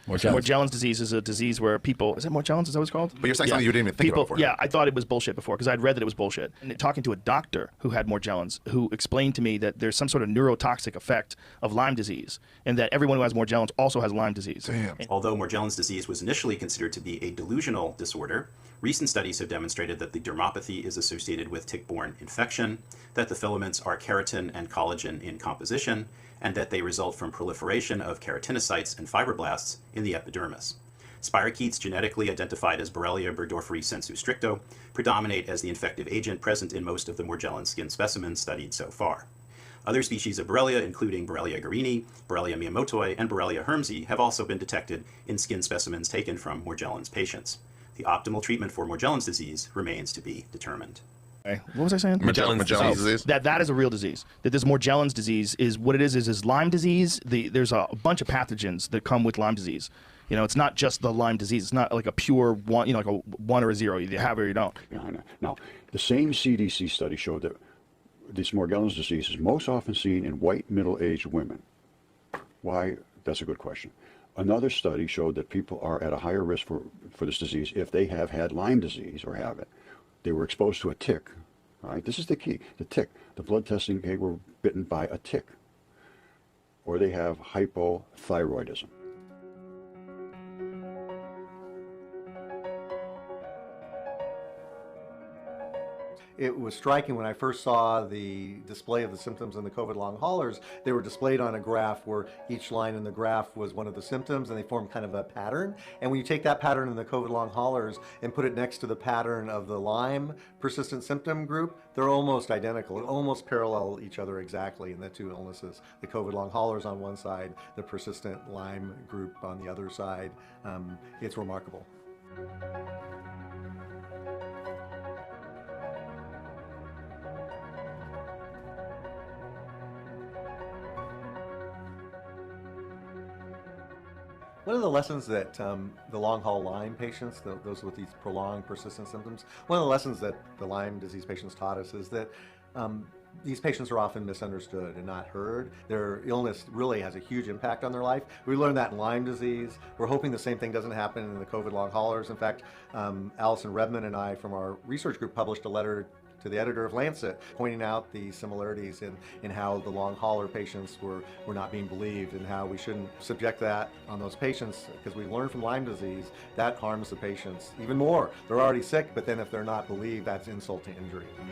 Morgellons disease is a disease where people, is it Morgellons? Is that what it's called? But you're saying something you didn't even think about before. Yeah, I thought it was bullshit before because I'd read that it was bullshit. And talking to a doctor who had Morgellons, who explained to me that there's some sort of neurotoxic effect of Lyme disease, and that everyone who has Morgellons also has Lyme disease. Damn. Although Morgellons disease was initially considered to be a delusional disorder, recent studies have demonstrated that the dermopathy is associated with tick-borne infection, that the filaments are keratin and collagen in composition, and that they result from proliferation of keratinocytes and fibroblasts in the epidermis. Spirochetes, genetically identified as Borrelia burgdorferi sensu stricto, predominate as the infective agent present in most of the Morgellons skin specimens studied so far. Other species of Borrelia, including Borrelia garini, Borrelia miyamotoi, and Borrelia hermsii, have also been detected in skin specimens taken from Morgellons patients. The optimal treatment for Morgellons disease remains to be determined. What was I saying? Morgellons disease. That is a real disease. That this Morgellons disease is what it is Lyme disease. There's a bunch of pathogens that come with Lyme disease. You know, it's not just the Lyme disease. It's not like a pure one, you know, like a 1 or a 0. You have it or you don't. Yeah, I know. Now, the same CDC study showed that this Morgellons disease is most often seen in white middle-aged women. Why? That's a good question. Another study showed that people are at a higher risk for this disease if they have had Lyme disease or have it. They were exposed to a tick. All right, this is the key. The tick. The blood testing, they were bitten by a tick. Or they have hypothyroidism. It was striking when I first saw the display of the symptoms in the COVID long haulers. They were displayed on a graph where each line in the graph was one of the symptoms, and they formed kind of a pattern. And when you take that pattern in the COVID long haulers and put it next to the pattern of the Lyme persistent symptom group, they're almost identical, almost parallel each other exactly in the two illnesses. The COVID long haulers on one side, the persistent Lyme group on the other side. It's remarkable. One of the lessons that the long haul Lyme patients, those with these prolonged persistent symptoms, one of the lessons that the Lyme disease patients taught us is that these patients are often misunderstood and not heard. Their illness really has a huge impact on their life. We learned that in Lyme disease. We're hoping the same thing doesn't happen in the COVID long haulers. In fact, Allison Redman and I from our research group published a letter to the editor of Lancet, pointing out the similarities in how the long hauler patients were not being believed and how we shouldn't subject that on those patients, because we learned from Lyme disease that harms the patients even more. They're already sick, but then if they're not believed, that's insult to injury.